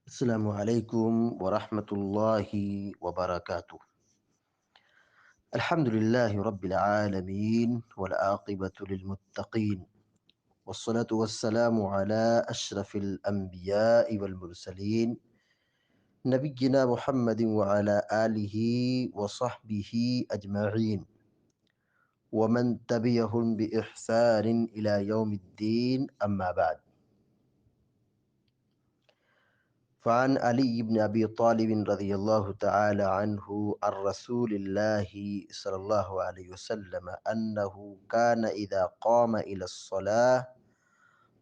السلام علیکم ورحمۃ اللہ وبرکاتہ۔ الحمد للہ رب العالمین والعاقبۃ للمتقین والصلاة والسلام على اشرف الانبیاء والمرسلین نبینا محمد وعلى آلہ وصحبہ اجمعین ومن تبعهم بإحسان إلى يوم الدين اما بعد۔ فعن علي بن أبي طالب رضي الله تعالى عنه عن رسول الله صلى الله عليه وسلم أنه كان إذا قام إلى الصلاة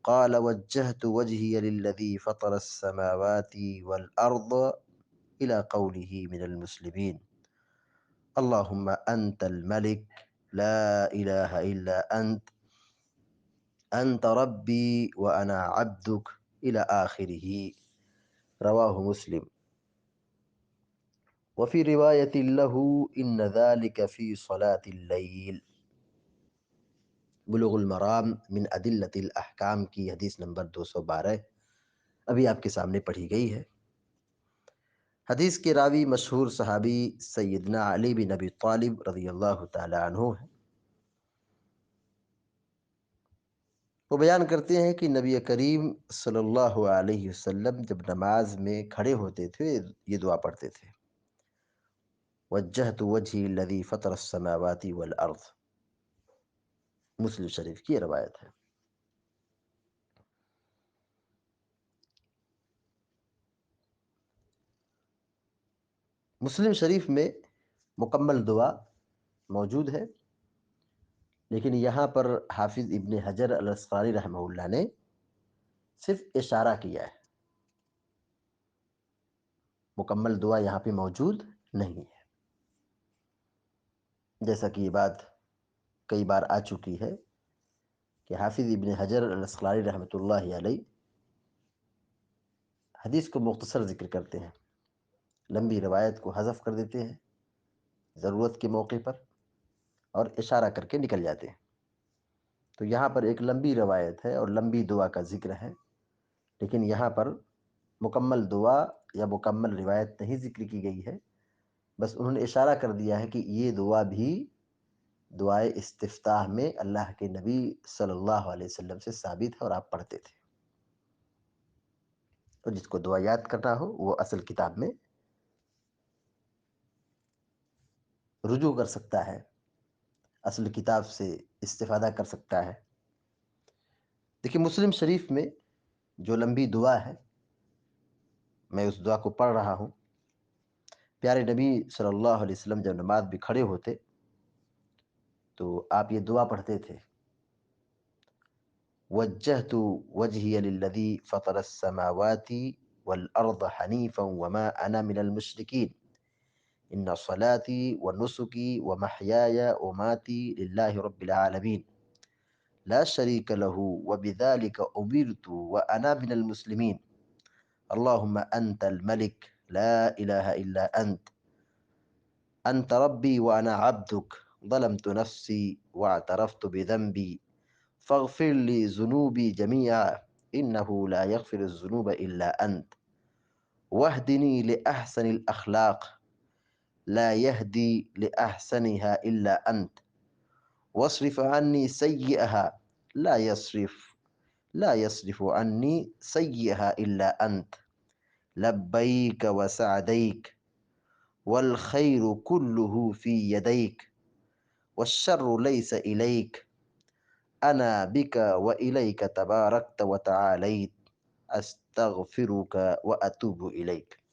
قال وجهت وجهي للذي فطر السماوات والأرض إلى قوله من المسلمين اللهم أنت الملك لا إله إلا أنت ربي وأنا عبدك إلى آخره، رواه مسلم۔ وفي روایت له ان ذلك في صلاة اللیل۔ بلوغ المرام من ادلۃ الاحکام کی حدیث نمبر 212 ابھی آپ کے سامنے پڑھی گئی ہے۔ حدیث کے راوی مشہور صحابی سیدنا علی بن ابی طالب رضی اللہ تعالی عنہ ہیں۔ وہ بیان کرتے ہیں کہ نبی کریم صلی اللہ علیہ وسلم جب نماز میں کھڑے ہوتے تھے یہ دعا پڑھتے تھے، وجہت وجہی الذی فطر السماوات والارض۔ مسلم شریف کی یہ روایت ہے۔ مسلم شریف میں مکمل دعا موجود ہے، لیکن یہاں پر حافظ ابن حجر الاسقلانی رحمہ اللہ نے صرف اشارہ کیا ہے، مکمل دعا یہاں پہ موجود نہیں ہے۔ جیسا کہ یہ بات کئی بار آ چکی ہے کہ حافظ ابن حجر الاسقلانی رحمۃ اللہ علیہ حدیث کو مختصر ذکر کرتے ہیں، لمبی روایت کو حذف کر دیتے ہیں ضرورت کے موقع پر اور اشارہ کر کے نکل جاتے ہیں۔ تو یہاں پر ایک لمبی روایت ہے اور لمبی دعا کا ذکر ہے، لیکن یہاں پر مکمل دعا یا مکمل روایت نہیں ذکر کی گئی ہے، بس انہوں نے اشارہ کر دیا ہے کہ یہ دعا بھی دعائے استفتاح میں اللہ کے نبی صلی اللہ علیہ وسلم سے ثابت ہے اور آپ پڑھتے تھے۔ اور جس کو دعا یاد کرنا ہو وہ اصل کتاب میں رجوع کر سکتا ہے، اصل کتاب سے استفادہ کر سکتا ہے۔ دیکھیے مسلم شریف میں جو لمبی دعا ہے، میں اس دعا کو پڑھ رہا ہوں۔ پیارے نبی صلی اللہ علیہ وسلم جب نماز بھی کھڑے ہوتے تو آپ یہ دعا پڑھتے تھے، وجہت وجہی للذی فطر السماوات والارض حنیفا وما انا من المشرکین ان صلاتي ونسكي ومحياي ومماتي لله رب العالمين لا شريك له وبذلك أمرت وأنا من المسلمين اللهم أنت الملك لا إله إلا أنت ربي وأنا عبدك ظلمت نفسي واعترفت بذنبي فاغفر لي ذنوبي جميعا إنه لا يغفر الذنوب إلا أنت واهدني لأحسن الأخلاق لا يهدي لأحسنها إلا أنت واصرف عني سيئها لا يصرف عني سيئها إلا أنت لبيك وسعديك والخير كله في يديك والشر ليس إليك أنا بك وإليك تباركت وتعاليت أستغفرك وأتوب إليك۔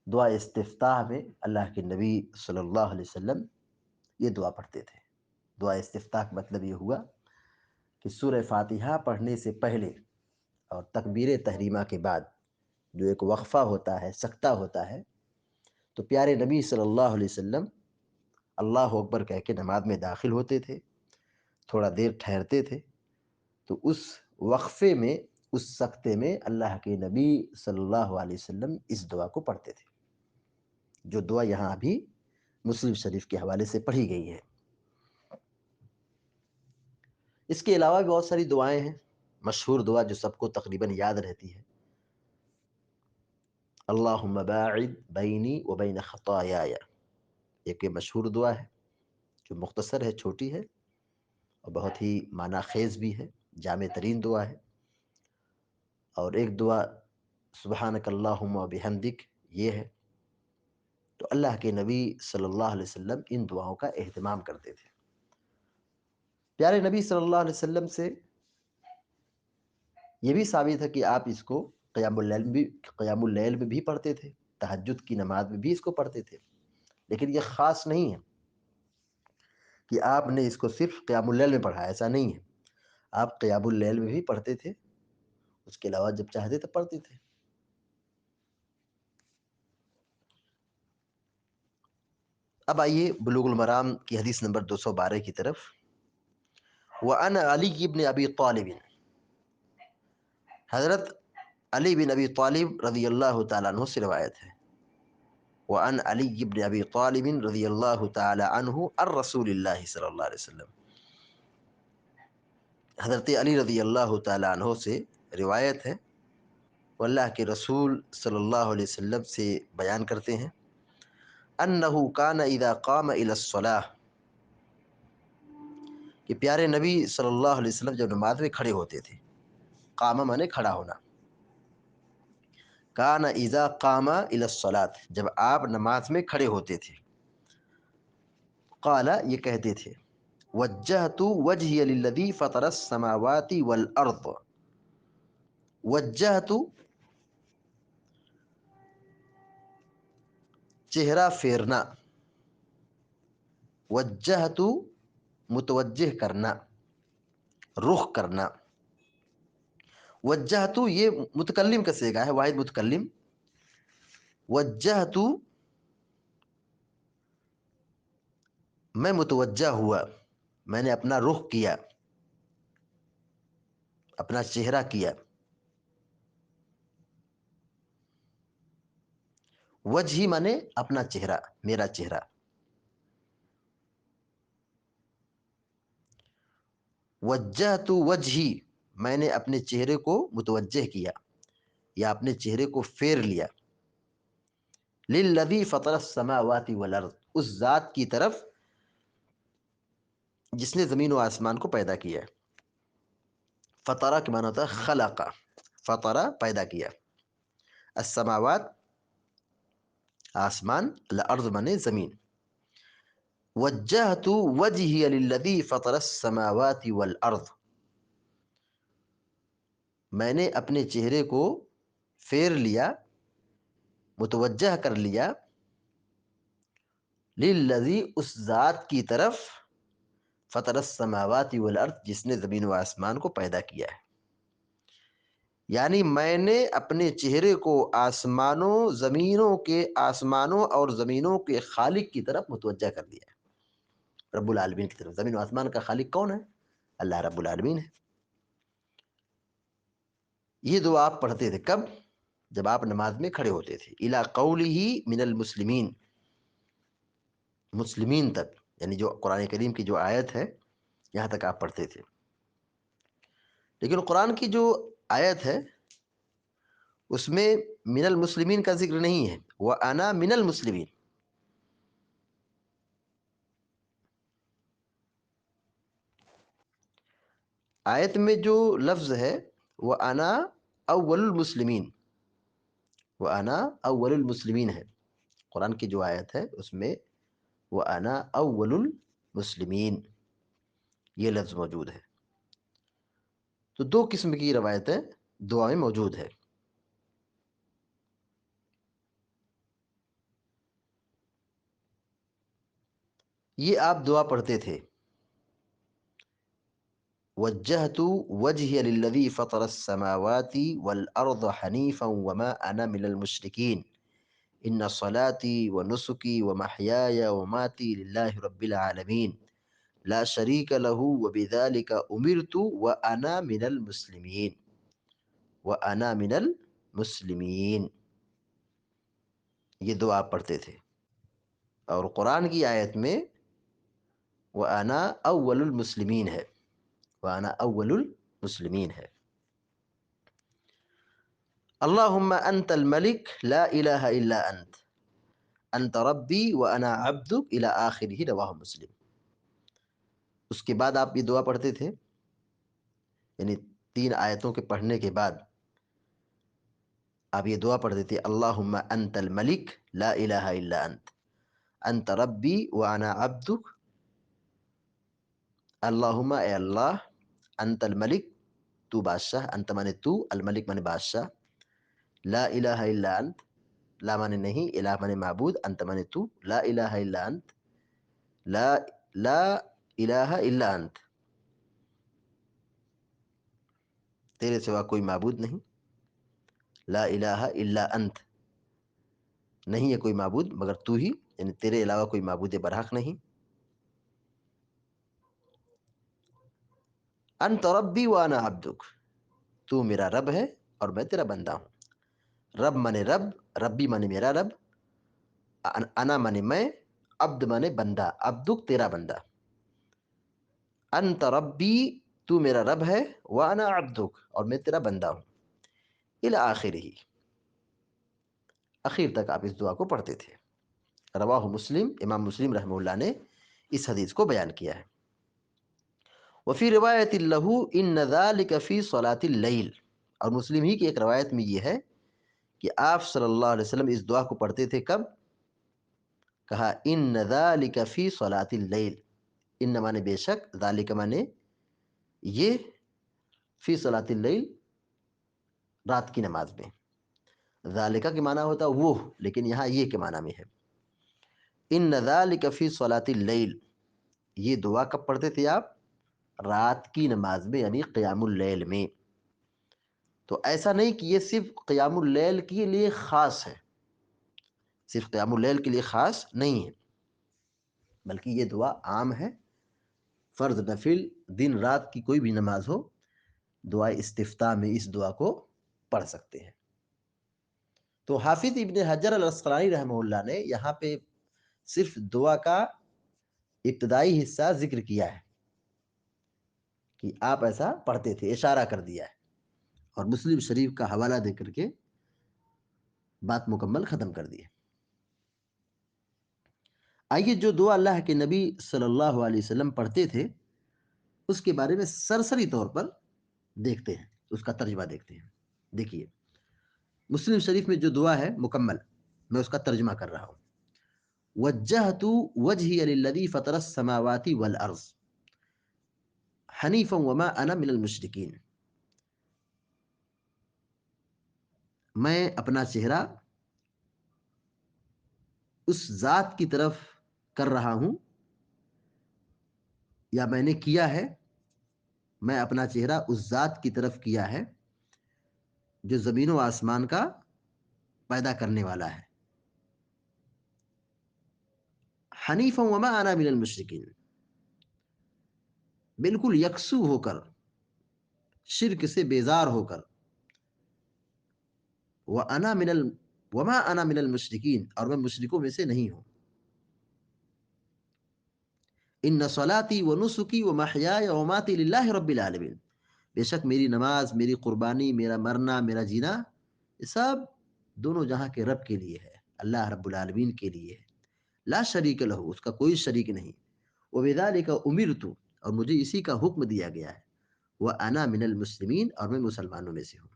دعا استفتاح میں اللہ کے نبی صلی اللہ علیہ وسلم یہ دعا پڑھتے تھے۔ دعا استفتاح کا مطلب یہ ہوا کہ سورہ فاتحہ پڑھنے سے پہلے اور تکبیر تحریمہ کے بعد جو ایک وقفہ ہوتا ہے، سکتہ ہوتا ہے، تو پیارے نبی صلی اللہ علیہ وسلم اللہ اکبر کہہ کے نماز میں داخل ہوتے تھے، تھوڑا دیر ٹھہرتے تھے، تو اس وقفے میں، اس سکتے میں اللہ کے نبی صلی اللہ علیہ وسلم اس دعا کو پڑھتے تھے، جو دعا یہاں ابھی مسلم شریف کے حوالے سے پڑھی گئی ہے۔ اس کے علاوہ بھی بہت ساری دعائیں ہیں، مشہور دعا جو سب کو تقریباً یاد رہتی ہے، اللہم باعد بینی و بین خطایایا، ایک یہ مشہور دعا ہے جو مختصر ہے، چھوٹی ہے اور بہت ہی معنی خیز بھی ہے، جامع ترین دعا ہے۔ اور ایک دعا سبحانک اللہم و بحمدک، یہ ہے۔ تو اللہ کے نبی صلی اللہ علیہ وسلم ان دعاؤں کا اہتمام کرتے تھے۔ پیارے نبی صلی اللہ علیہ وسلم سے یہ بھی ثابت ہے کہ آپ اس کو قیام اللیل میں بھی پڑھتے تھے، تہجد کی نماز میں بھی اس کو پڑھتے تھے، لیکن یہ خاص نہیں ہے کہ آپ نے اس کو صرف قیام اللیل میں پڑھا، ایسا نہیں ہے۔ آپ قیام اللیل میں بھی پڑھتے تھے، اس کے علاوہ جب چاہتے تب پڑھتے تھے۔ اب آئیے بلوغ المرام کی حدیث نمبر 212 کی طرف۔ وَعَنْ عَلِيِّ بْنِ أَبِي طَالِبٍ، حضرت علی بن ابی طالب رضی اللہ تعالیٰ عنہ سے روایت ہے۔ وعن علی بن ابی طالب رضی اللہ تعالیٰ عنہ الرسول اللہ صلی اللہ علیہ وسلم، حضرت علی رضی اللہ تعالیٰ عنہ سے روایت ہے، وہ اللہ کے رسول صلی اللہ علیہ وسلم سے بیان کرتے ہیں، انہ کان اذا قام الی الصلاۃ، کہ پیارے نبی صلی اللہ علیہ وسلم جب نماز میں کھڑے ہوتے تھے، قام مانے کھڑا ہونا، کان اذا قام الی الصلاۃ، جب آپ نماز میں کھڑے ہوتے تھے، قال، یہ کہتے تھے، وجہت وجہی للذی فطر السماوات والارض، وجہت چہرہ پھیرنا، وجہت متوجہ کرنا، رخ کرنا، وجہت یہ متکلم کا صیغہ ہے، واحد متکلم، وجہت میں متوجہ ہوا، میں نے اپنا رخ کیا، اپنا چہرہ کیا، وجہی مانے اپنا چہرہ، میرا چہرہ، وجہت وجہی میں نے اپنے چہرے کو متوجہ کیا یا اپنے چہرے کو پھیر لیا، للذی فطر السماوات والارض، اس ذات کی طرف جس نے زمین و آسمان کو پیدا کیا ہے۔ فطرہ کے معنی ہوتا ہے خلق، فطرہ پیدا کیا، السماوات آسمان، الارض مانے زمین، وجہت وجہی للذی فطر السماوات والارض، میں نے اپنے چہرے کو پھیر لیا، متوجہ کر لیا، للذی اس ذات کی طرف، فطر السماوات والارض جس نے زمین و آسمان کو پیدا کیا ہے، یعنی میں نے اپنے چہرے کو آسمانوں اور زمینوں کے خالق کی طرف متوجہ کر دیا ہے، رب العالمین کی طرف۔ زمین و آسمان کا خالق کون ہے؟ اللہ رب العالمین ہے۔ یہ دعا آپ پڑھتے تھے کب؟ جب آپ نماز میں کھڑے ہوتے تھے، الی قولہ من المسلمین، مسلمین تک، یعنی جو قرآن کریم کی جو آیت ہے یہاں تک آپ پڑھتے تھے۔ لیکن قرآن کی جو آیت ہے اس میں من المسلمین کا ذکر نہیں ہے، وَأَنَا مِنَ الْمُسْلِمِينَ، آیت میں جو لفظ ہے وَأَنَا أَوَّلُ الْمُسْلِمِينَ، وَأَنَا أَوَّلُ الْمُسْلِمِينَ ہے، قرآن کی جو آیت ہے اس میں وَأَنَا أَوَّلُ الْمُسْلِمِينَ یہ لفظ موجود ہے۔ تو دو قسم کی روایتیں دعا میں موجود ہے۔ یہ آپ دعا پڑھتے تھے، وجہت وجہی للذی فطر السماوات والارض حنیفا وما انا من المشرکین ان صلاتي ونسكي ومحياي ومماتي لله رب العالمين لا شريك له وبذلك امرت وانا من المسلمين، وانا من المسلمین، یہ دعا آپ پڑھتے تھے۔ اور قرآن کی آیت میں وانا اول المسلمین ہے، وانا اول المسلمین ہے۔ اللہم انت الملک لا الہ الا انت ربی وانا عبدک الی آخرہ، رواہ مسلم۔ اس کے بعد آپ یہ دعا پڑھتے تھے، یعنی 3 آیتوں کے پڑھنے کے بعد آپ یہ دعا پڑھتے تھے، اللہم انت الملک لا الہ الا انت ربی وانا عبدک، اللہم اے اللہ، انت الملک تو بادشاہ، انت مانے تو، الملک مانے بادشاہ، لا الہ الا انت، لا مانے نہیں، الہ مانے معبود، انت مانے تو، لا الہ الا انت، لا لا الہ الا انت، تیرے سوا کوئی معبود نہیں، لا الہ الا انت، نہیں ہے کوئی معبود مگر تو ہی، یعنی تیرے علاوہ کوئی معبود برحق نہیں، انت ربی وانا عبدک، تو میرا رب ہے اور میں تیرا بندہ ہوں۔ رب مانے رب، ربی مانے میرا رب، انا مانے میں، عبد مانے بندہ، عبدک تیرا بندہ، انت ربی تو میرا رب ہے، وانا عبدک اور میں تیرا بندہ ہوں، الی آخرہ، اخیر تک آپ اس دعا کو پڑھتے تھے۔ رواہ مسلم، امام مسلم رحمہ اللہ نے اس حدیث کو بیان کیا ہے۔ وفی روایت لہ ان ذلک فی صلاۃ اللیل، اور مسلم ہی کی ایک روایت میں یہ ہے کہ آپ صلی اللہ علیہ وسلم اس دعا کو پڑھتے تھے کب؟ کہا ان ذلک فی صلاۃ اللیل، ان مانے بے شک، ذالک مانے یہ، فی صلاۃ اللیل رات کی نماز میں، ذالکہ کے معنی ہوتا وہ، لیکن یہاں یہ کے معنی میں ہے، ان ذلک فی صلاۃ اللیل، یہ دعا کب پڑھتے تھے آپ؟ رات کی نماز میں، یعنی قیام اللیل میں۔ تو ایسا نہیں کہ یہ صرف قیام اللیل کے لیے خاص ہے، صرف قیام اللیل کے لیے خاص نہیں ہے، بلکہ یہ دعا عام ہے، فرض نفل دن رات کی کوئی بھی نماز ہو، دعا استفتاح میں اس دعا کو پڑھ سکتے ہیں۔ تو حافظ ابن حجر العسقلانی رحمہ اللہ نے یہاں پہ صرف دعا کا ابتدائی حصہ ذکر کیا ہے کہ آپ ایسا پڑھتے تھے، اشارہ کر دیا ہے، اور مسلم شریف کا حوالہ دے کر کے بات مکمل ختم کر دی ہے۔ آئیے جو دعا اللہ کے نبی صلی اللہ علیہ وسلم پڑھتے تھے اس کے بارے میں سرسری طور پر دیکھتے ہیں، اس کا ترجمہ دیکھتے ہیں۔ دیکھیے مسلم شریف میں جو دعا ہے مکمل، میں اس کا ترجمہ کر رہا ہوں۔ وجہت وجہی للذی فطر السماوات والارض حنیفا وما انا من المشرکین، میں اپنا چہرہ اس ذات کی طرف کر رہا ہوں، یا میں نے کیا ہے، میں اپنا چہرہ اس ذات کی طرف کیا ہے جو زمین و آسمان کا پیدا کرنے والا ہے، حنیفا وما انا من المشرکین، بالکل یکسو ہو کر، شرک سے بیزار ہو کر، وما انا من المشرکین، اور میں مشرکوں میں سے نہیں ہوں، ان صلاتی و نسکی و محیای و ماتی للہ رب العالمین، بے شک میری نماز، میری قربانی، میرا مرنا، میرا جینا، یہ سب دونوں جہاں کے رب کے لیے ہے، اللہ رب العالمین کے لیے ہے، لا شریک لہ، اس کا کوئی شریک نہیں، وبذالک امرت، اور مجھے اسی کا حکم دیا گیا ہے، وانا من المسلمین، اور میں مسلمانوں میں سے ہوں۔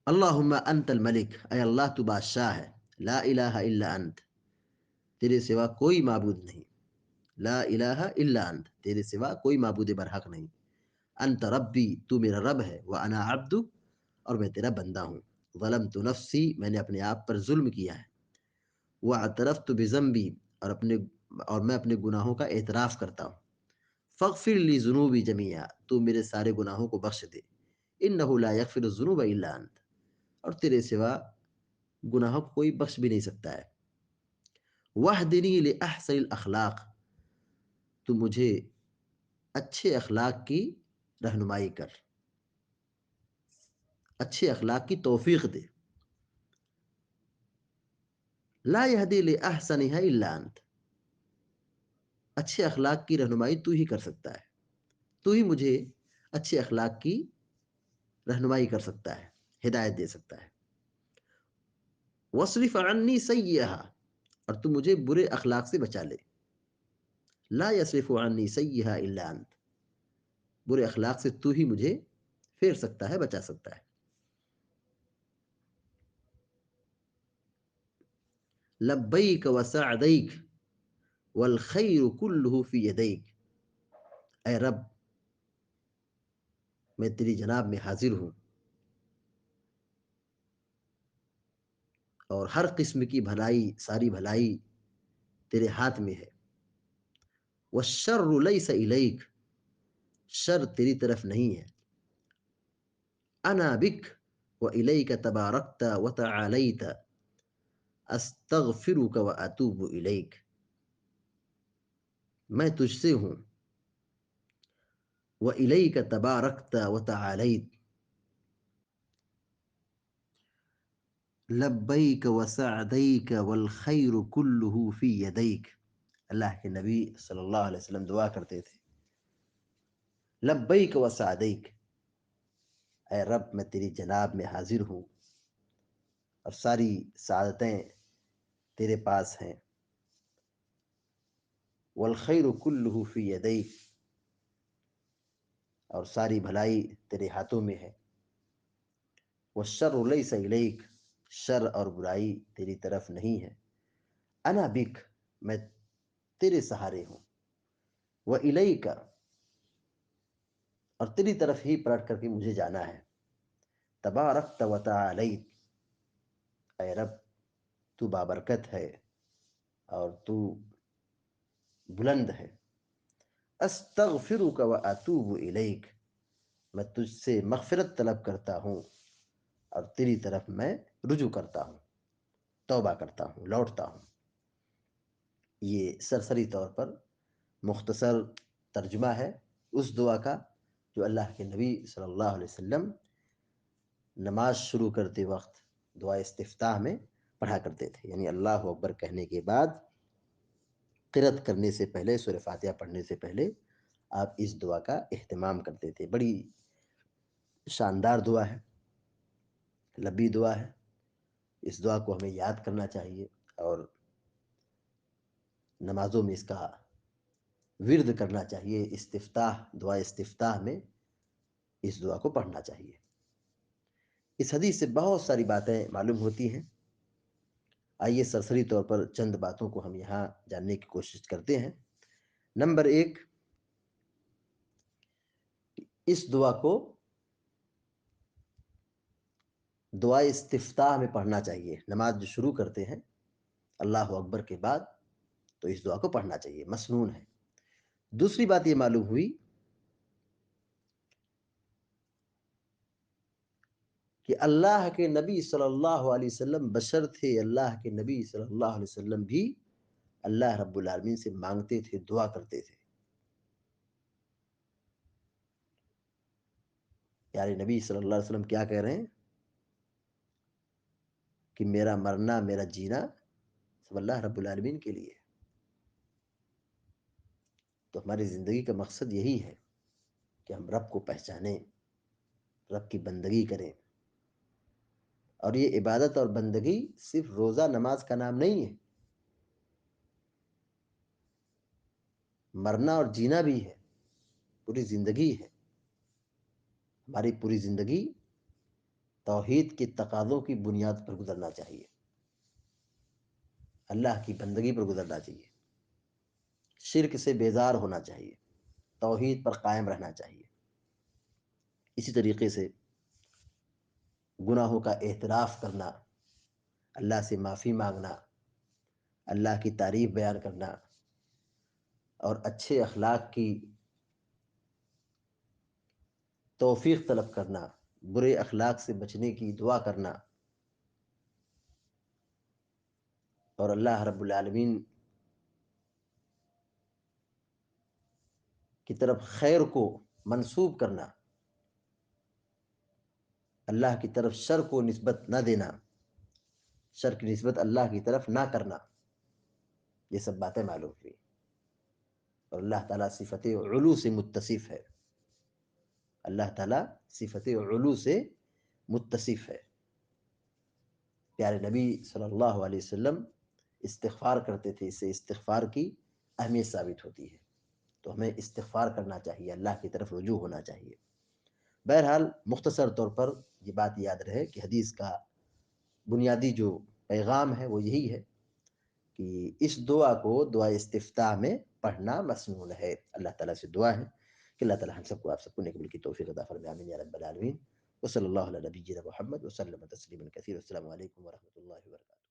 اللہم انت الملک، اے اللہ تو بادشاہ ہے، لا الہ الا انت، تیرے سوا کوئی معبود نہیں، لا الہ الا انت، تیرے سوا کوئی معبود برحق نہیں، انت ربی، تو میرا رب ہے، وانا عبدک، اور میں تیرا بندہ ہوں، ظلمت نفسی، میں نے اپنے آپ پر ظلم کیا ہے، واعترفت بذنبی، اور میں اپنے گناہوں کا اعتراف کرتا ہوں، فاغفر لی ذنوبی جمیعا، تو میرے سارے گناہوں کو بخش دے، انہ لا یغفر الذنوب الا انت، اور تیرے سوا گناہوں کو کوئی بخش بھی نہیں سکتا ہے، واہدنی لاحسن الاخلاق، تو مجھے اچھے اخلاق کی رہنمائی کر، اچھے اخلاق کی توفیق دے، لا یہدی لاحسنها الا انت، اچھے اخلاق کی رہنمائی تو ہی کر سکتا ہے، تو ہی مجھے اچھے اخلاق کی رہنمائی کر سکتا ہے، ہدایت دے سکتا ہے۔ وَاصْرِفْ عَنِّي سَيِّئَهَا، اور تو مجھے برے اخلاق سے بچا لے۔ لا يصرف عني سیئہا الا انت، برے اخلاق سے تو ہی مجھے پھیر سکتا ہے، بچا سکتا ہے۔ لبیک وسعدیک والخیر کلہ فی یدیک، اے رب میں تیری جناب میں حاضر ہوں اور ہر قسم کی بھلائی، ساری بھلائی تیرے ہاتھ میں ہے۔ والشر لیس الیک، شر تیری طرف نہیں ہے۔ انا بک والیک تبارکت وتعالیت استغفرک واتوب الیک، میں تجھ سے ہوں، والیک تبارکت وتعالیت، لبیک وسعدیک والخیر کلہ فی یدیک۔ اللہ کے نبی صلی اللہ علیہ وسلم دعا کرتے تھے، لبیک وسعدیک، اے رب میں تیری جناب میں حاضر ہوں اور ساری سعادتیں تیرے پاس ہیں۔ والخیر کلہ فی یدیک، اور ساری بھلائی تیرے ہاتھوں میں ہے۔ والشر لیس الیک، شر اور برائی تیری طرف نہیں ہے۔ انا بک، میں تیرے سہارے ہوں۔ والیک، اور تیری طرف ہی پلٹ کر کے مجھے جانا ہے۔ تبارکت وتعالیت، اے رب تو بابرکت ہے اور تو بلند ہے۔ استغفرک واتوب الیک، میں تجھ سے مغفرت طلب کرتا ہوں اور تیری طرف میں رجوع کرتا ہوں، توبہ کرتا ہوں، لوٹتا ہوں۔ یہ سرسری طور پر مختصر ترجمہ ہے اس دعا کا جو اللہ کے نبی صلی اللہ علیہ وسلم نماز شروع کرتے وقت دعا استفتاح میں پڑھا کرتے تھے، یعنی اللہ اکبر کہنے کے بعد قرأت کرنے سے پہلے، سورہ فاتحہ پڑھنے سے پہلے آپ اس دعا کا اہتمام کرتے تھے۔ بڑی شاندار دعا ہے، لبی دعا ہے، اس دعا کو ہمیں یاد کرنا چاہیے اور نمازوں میں اس کا ورد کرنا چاہیے۔ استفتاح، دعا استفتاح میں اس دعا کو پڑھنا چاہیے۔ اس حدیث سے بہت ساری باتیں معلوم ہوتی ہیں، آئیے سرسری طور پر چند باتوں کو ہم یہاں جاننے کی کوشش کرتے ہیں۔ نمبر 1، اس دعا کو دعا استفتاح میں پڑھنا چاہیے۔ نماز جو شروع کرتے ہیں اللہ اکبر کے بعد تو اس دعا کو پڑھنا چاہیے، مسنون ہے۔ دوسری بات یہ معلوم ہوئی کہ اللہ کے نبی صلی اللہ علیہ وسلم بشر تھے، اللہ کے نبی صلی اللہ علیہ وسلم بھی اللہ رب العالمین سے مانگتے تھے، دعا کرتے تھے۔ یعنی نبی صلی اللہ علیہ وسلم کیا کہہ رہے ہیں کہ میرا مرنا، میرا جینا سب اللہ رب العالمین کے لیے۔ تو ہماری زندگی کا مقصد یہی ہے کہ ہم رب کو پہچانیں، رب کی بندگی کریں۔ اور یہ عبادت اور بندگی صرف روزہ نماز کا نام نہیں ہے، مرنا اور جینا بھی ہے، پوری زندگی ہے۔ ہماری پوری زندگی توحید کے تقاضوں کی بنیاد پر گزرنا چاہیے، اللہ کی بندگی پر گزرنا چاہیے، شرک سے بیزار ہونا چاہیے، توحید پر قائم رہنا چاہیے۔ اسی طریقے سے گناہوں کا اعتراف کرنا، اللہ سے معافی مانگنا، اللہ کی تعریف بیان کرنا اور اچھے اخلاق کی توفیق طلب کرنا، برے اخلاق سے بچنے کی دعا کرنا اور اللہ رب العالمین کی طرف خیر کو منسوب کرنا، اللہ کی طرف شر کو نسبت نہ دینا، شر کی نسبت اللہ کی طرف نہ کرنا، یہ سب باتیں معلوم ہوئی۔ اور اللہ تعالیٰ صفت علو سے متصف ہے، اللہ تعالیٰ صفت علو سے متصف ہے. پیارے نبی صلی اللہ علیہ وسلم استغفار کرتے تھے، اس سے استغفار کی اہمیت ثابت ہوتی ہے. تو ہمیں استغفار کرنا چاہیے، اللہ کی طرف رجوع ہونا چاہیے. بہرحال مختصر طور پر یہ بات یاد رہے کہ حدیث کا بنیادی جو پیغام ہے وہ یہی ہے کہ اس دعا کو دعا استفتاح میں پڑھنا مسنون ہے. اللہ تعالیٰ سے دعا ہے کہ اللہ تعالیٰ ہم سب کو آپ سب کو نیک عمل کی توفیق عطا فرمائے. آمین یا رب العالمین. وصلی اللہ علی نبینا محمد وسلم تسلیما کثیرا. السلام علیکم ورحمۃ اللہ وبرکاتہ.